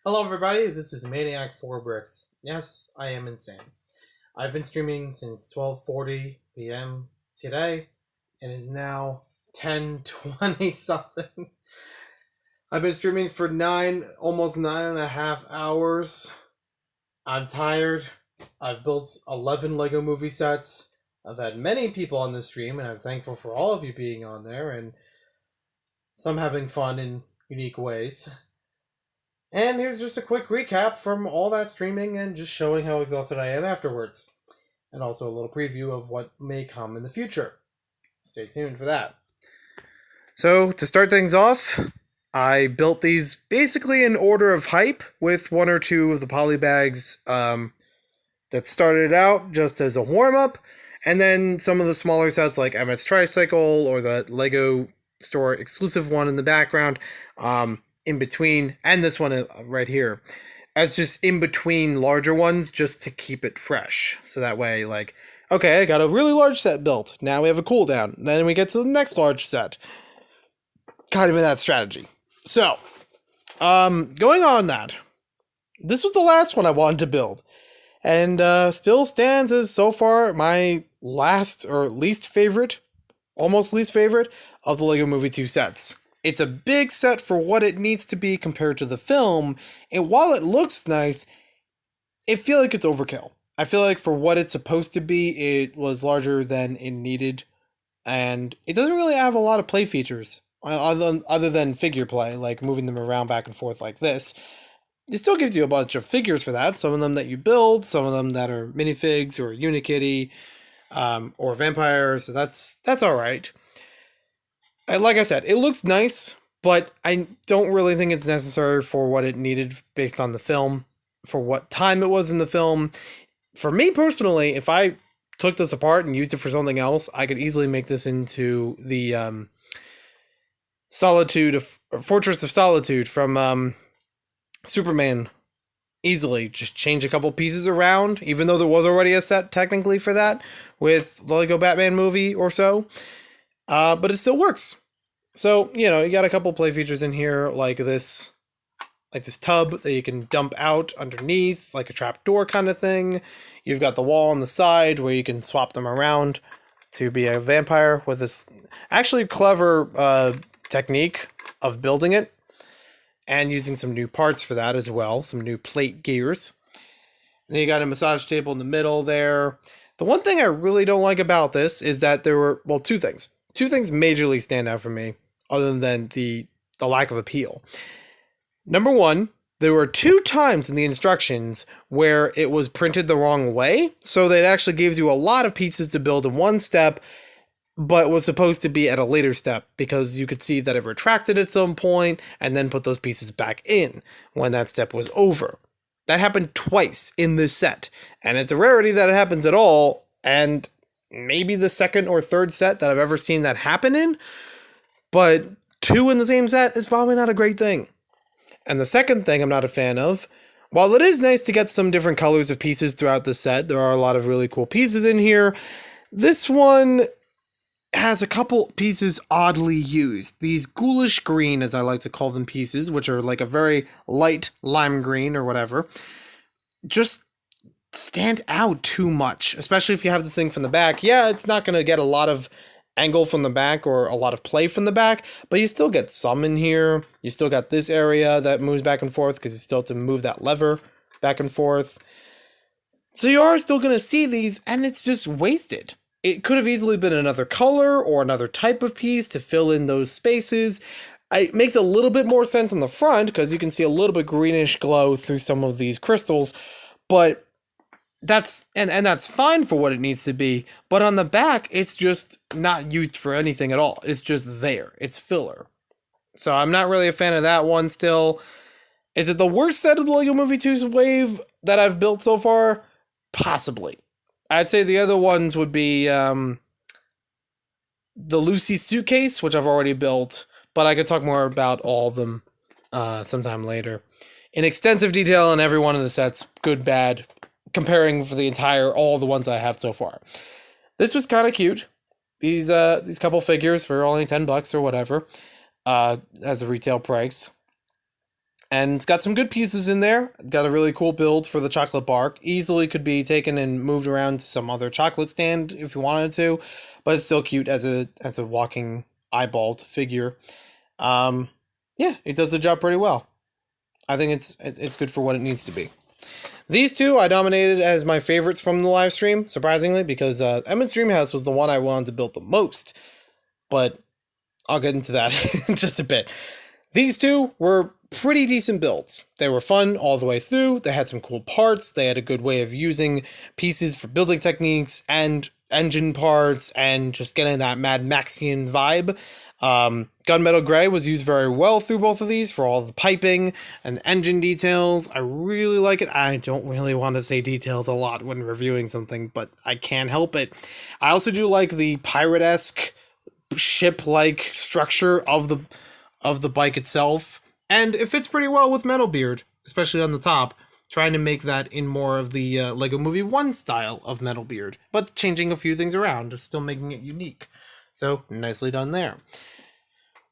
Hello everybody, this is Maniac 4 Bricks. Yes, I am insane. I've been streaming since 12:40 p.m. today, and it is now 10:20 something. I've been streaming for almost 9.5 hours. I'm tired. I've built 11 Lego movie sets. I've had many people on the stream, and I'm thankful for all of you being on there, and some having fun in unique ways. And here's just a quick recap from all that streaming and just showing how exhausted I am afterwards. And also a little preview of what may come in the future. Stay tuned for that. So, to start things off, I built these basically in order of hype with one or two of the poly bags that started out just as a warm-up. And then some of the smaller sets like MS Tricycle or the Lego Store exclusive one in the background. In between, and this one right here, as just in between larger ones, just to keep it fresh. So that way, like, okay, I got a really large set built. Now we have a cooldown. Then we get to the next large set. Kind of in that strategy. So, going on that, this was the last one I wanted to build. And still stands as, so far, my last or least favorite, almost least favorite, of the LEGO Movie 2 sets. It's a big set for what it needs to be compared to the film, and while it looks nice, I feel like it's overkill. I feel like for what it's supposed to be, it was larger than it needed, and it doesn't really have a lot of play features, other than figure play, like moving them around back and forth like this. It still gives you a bunch of figures for that, some of them that you build, some of them that are minifigs, or Unikitty, or Vampire, so that's alright. Like I said, it looks nice, but I don't really think it's necessary for what it needed based on the film, for what time it was in the film. For me personally, if I took this apart and used it for something else, I could easily make this into the Fortress of Solitude from Superman. Easily, just change a couple pieces around, even though there was already a set technically for that with the Lego Batman movie or so. But it still works. So, you got a couple play features in here like this tub that you can dump out underneath, like a trapdoor kind of thing. You've got the wall on the side where you can swap them around to be a vampire with this actually clever technique of building it and using some new parts for that as well, some new plate gears. And then you got a massage table in the middle there. The one thing I really don't like about this is that there were, well, two things. Two things majorly stand out for me, other than the lack of appeal. Number one, there were 2 times in the instructions where it was printed the wrong way, so that it actually gives you a lot of pieces to build in one step, but was supposed to be at a later step, because you could see that it retracted at some point, and then put those pieces back in when that step was over. That happened twice in this set, and it's a rarity that it happens at all, and maybe the second or third set that I've ever seen that happen in, but 2 in the same set is probably not a great thing. And the second thing I'm not a fan of, while it is nice to get some different colors of pieces throughout the set, there are a lot of really cool pieces in here, this one has a couple pieces oddly used. These ghoulish green, as I like to call them, pieces, which are like a very light lime green or whatever, just stand out too much, especially if you have this thing from the back. Yeah, it's not going to get a lot of angle from the back or a lot of play from the back, but you still get some in here. You still got this area that moves back and forth because you still have to move that lever back and forth. So you are still going to see these, and it's just wasted. It could have easily been another color or another type of piece to fill in those spaces. It makes a little bit more sense on the front because you can see a little bit greenish glow through some of these crystals, but that's fine for what it needs to be, but on the back, it's just not used for anything at all. It's just there. It's filler. So I'm not really a fan of that one still. Is it the worst set of the LEGO Movie 2's wave that I've built so far? Possibly. I'd say the other ones would be the Lucy suitcase, which I've already built, but I could talk more about all of them sometime later. In extensive detail on every one of the sets, good, bad, comparing for all the ones I have so far. This was kind of cute. These couple figures for only $10 or whatever, as a retail price. And it's got some good pieces in there. Got a really cool build for the chocolate bar. Easily could be taken and moved around to some other chocolate stand if you wanted to, but it's still cute as a walking eyeballed figure. Yeah, it does the job pretty well. I think it's good for what it needs to be. These two I nominated as my favorites from the live stream, surprisingly, because Emmett's Dreamhouse was the one I wanted to build the most. But I'll get into that in just a bit. These two were pretty decent builds. They were fun all the way through. They had some cool parts. They had a good way of using pieces for building techniques and engine parts and just getting that Mad Maxian vibe. Gunmetal Gray was used very well through both of these for all the piping and engine details. I really like it. I don't really want to say details a lot when reviewing something, but I can't help it. I also do like the pirate-esque ship-like structure of the bike itself, and it fits pretty well with Metalbeard, especially on the top, trying to make that in more of the Lego Movie 1 style of Metalbeard, but changing a few things around, still making it unique. So, nicely done there.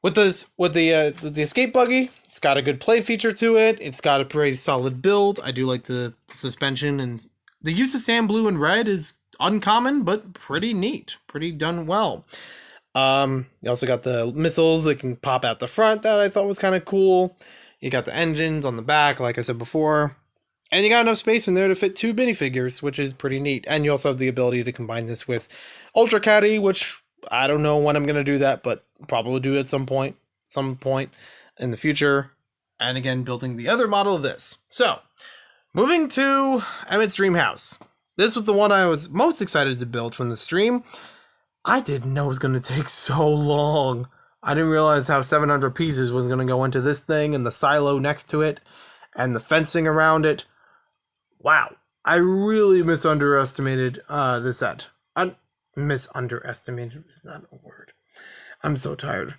With the escape buggy, it's got a good play feature to it. It's got a pretty solid build. I do like the suspension, and the use of sand blue and red is uncommon, but pretty neat. Pretty done well. You also got the missiles that can pop out the front that I thought was kind of cool. You got the engines on the back, like I said before. And you got enough space in there to fit 2 minifigures, which is pretty neat. And you also have the ability to combine this with Ultra Caddy, which I don't know when I'm going to do that, but probably do at some point in the future. And again, building the other model of this. So, moving to Emmett's Dreamhouse. This was the one I was most excited to build from the stream. I didn't know it was going to take so long. I didn't realize how 700 pieces was going to go into this thing and the silo next to it and the fencing around it. Wow. I really misunderestimated this set. Misunderestimated is not a word. I'm so tired.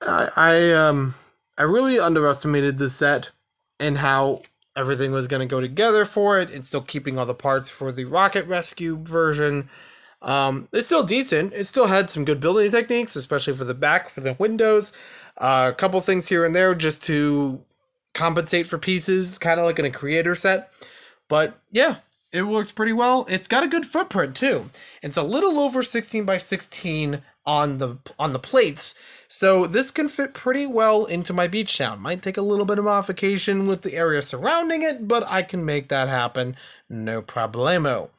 I really underestimated this set and how everything was going to go together for it. It's still keeping all the parts for the Rocket Rescue version. It's still decent. It still had some good building techniques, especially for the back, for the windows. A couple things here and there just to compensate for pieces, kind of like in a creator set. But yeah, it works pretty well. It's got a good footprint too. It's a little over 16 by 16 on the plates. So this can fit pretty well into my beach town. Might take a little bit of modification with the area surrounding it, but I can make that happen. No problemo.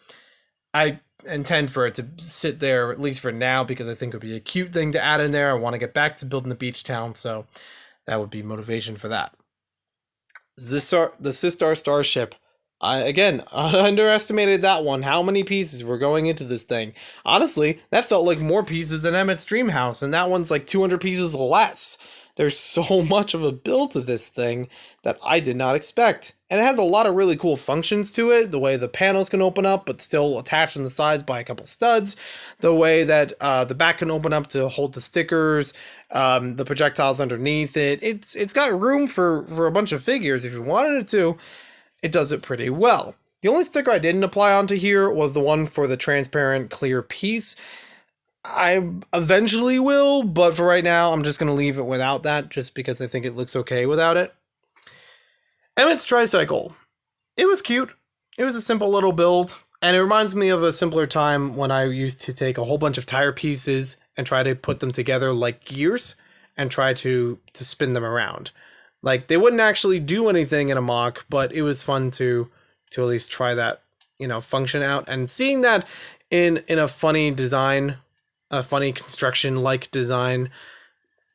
I intend for it to sit there, at least for now, because I think it would be a cute thing to add in there. I want to get back to building the beach town, so that would be motivation for that. The Sistar Starship. I underestimated that one. How many pieces were going into this thing? Honestly, that felt like more pieces than Emmett's Dreamhouse, and that one's like 200 pieces less. There's so much of a build to this thing that I did not expect. And it has a lot of really cool functions to it. The way the panels can open up, but still attached on the sides by a couple studs. The way that the back can open up to hold the stickers. The projectiles underneath it. It's got room for a bunch of figures if you wanted it to. It does it pretty well. The only sticker I didn't apply onto here was the one for the transparent clear piece. I eventually will, but for right now, I'm just going to leave it without that, just because I think it looks okay without it. Emmett's Tricycle. It was cute. It was a simple little build, and it reminds me of a simpler time when I used to take a whole bunch of tire pieces and try to put them together like gears and try to spin them around. Like, they wouldn't actually do anything in a mock, but it was fun to at least try that, function out. And seeing that in a funny design, a funny construction-like design,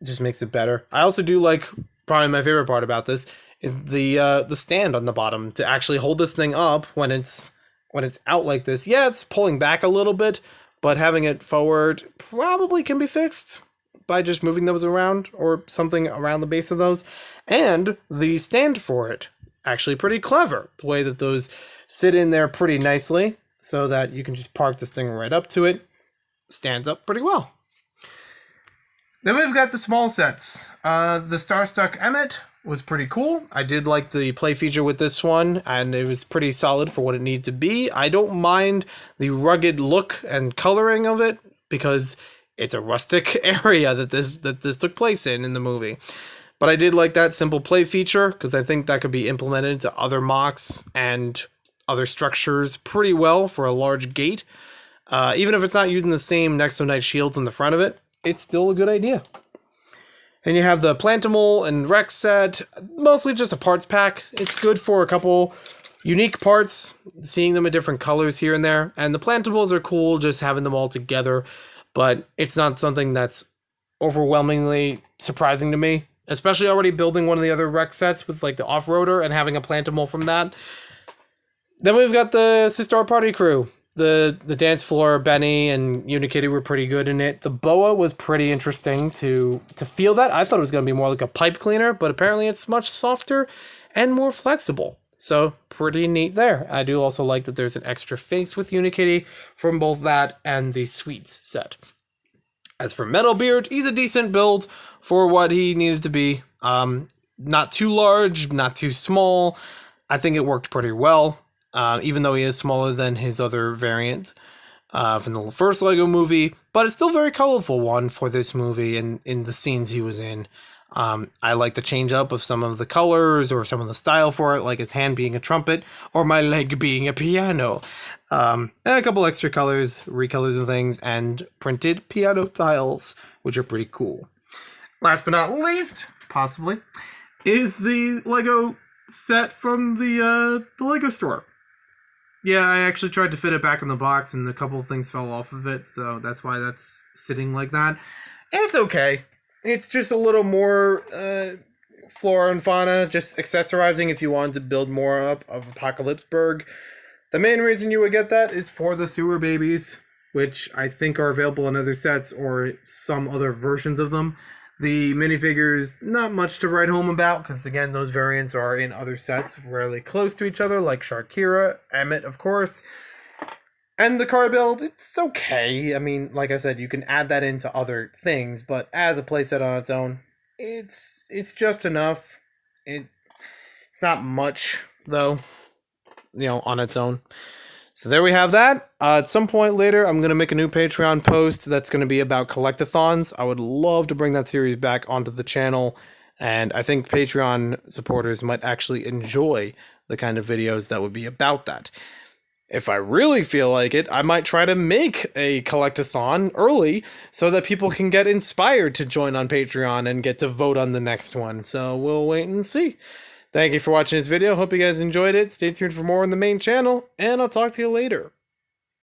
just makes it better. I also do like, probably my favorite part about this, is the stand on the bottom to actually hold this thing up when it's out like this. Yeah, it's pulling back a little bit, but having it forward probably can be fixed by just moving those around or something around the base of those. And the stand for it, actually pretty clever. The way that those sit in there pretty nicely so that you can just park this thing right up to it. Stands up pretty well. Then we've got the small sets. The Starstruck Emmett was pretty cool. I did like the play feature with this one, and it was pretty solid for what it needed to be. I don't mind the rugged look and coloring of it because it's a rustic area that this took place in the movie. But I did like that simple play feature because I think that could be implemented into other mocks and other structures pretty well for a large gate. Even if it's not using the same Nexo-Knight shields in the front of it, it's still a good idea. And you have the Plantimal and Rex set, mostly just a parts pack. It's good for a couple unique parts, seeing them in different colors here and there. And the Plantimals are cool, just having them all together, but it's not something that's overwhelmingly surprising to me, especially already building one of the other Rex sets with like the off-roader and having a Plantimal from that. Then we've got the Sistar Party Crew. The dance floor, Benny and Unikitty were pretty good in it. The boa was pretty interesting to feel that. I thought it was going to be more like a pipe cleaner, but apparently it's much softer and more flexible. So pretty neat there. I do also like that there's an extra face with Unikitty from both that and the Sweets set. As for Metalbeard, he's a decent build for what he needed to be. Not too large, not too small. I think it worked pretty well. Even though he is smaller than his other variant from the first Lego movie, but it's still a very colorful one for this movie and in the scenes he was in. I like the change up of some of the colors or some of the style for it, like his hand being a trumpet or my leg being a piano. And a couple extra colors, recolors and things, and printed piano tiles, which are pretty cool. Last but not least, possibly, is the Lego set from the Lego store. Yeah, I actually tried to fit it back in the box and a couple of things fell off of it, so that's why that's sitting like that. And it's okay. It's just a little more flora and fauna, just accessorizing if you wanted to build more up of Apocalypseburg. The main reason you would get that is for the sewer babies, which I think are available in other sets or some other versions of them. The minifigures, not much to write home about, because again, those variants are in other sets, rarely close to each other, like Sharkira, Emmett, of course. And the car build, it's okay. I mean, like I said, you can add that into other things, but as a playset on its own, it's just enough. It's not much, though, on its own. So there we have that. At some point later, I'm going to make a new Patreon post that's going to be about collectathons. I would love to bring that series back onto the channel, and I think Patreon supporters might actually enjoy the kind of videos that would be about that. If I really feel like it, I might try to make a collectathon early so that people can get inspired to join on Patreon and get to vote on the next one. So we'll wait and see. Thank you for watching this video. Hope you guys enjoyed it. Stay tuned for more on the main channel, and I'll talk to you later.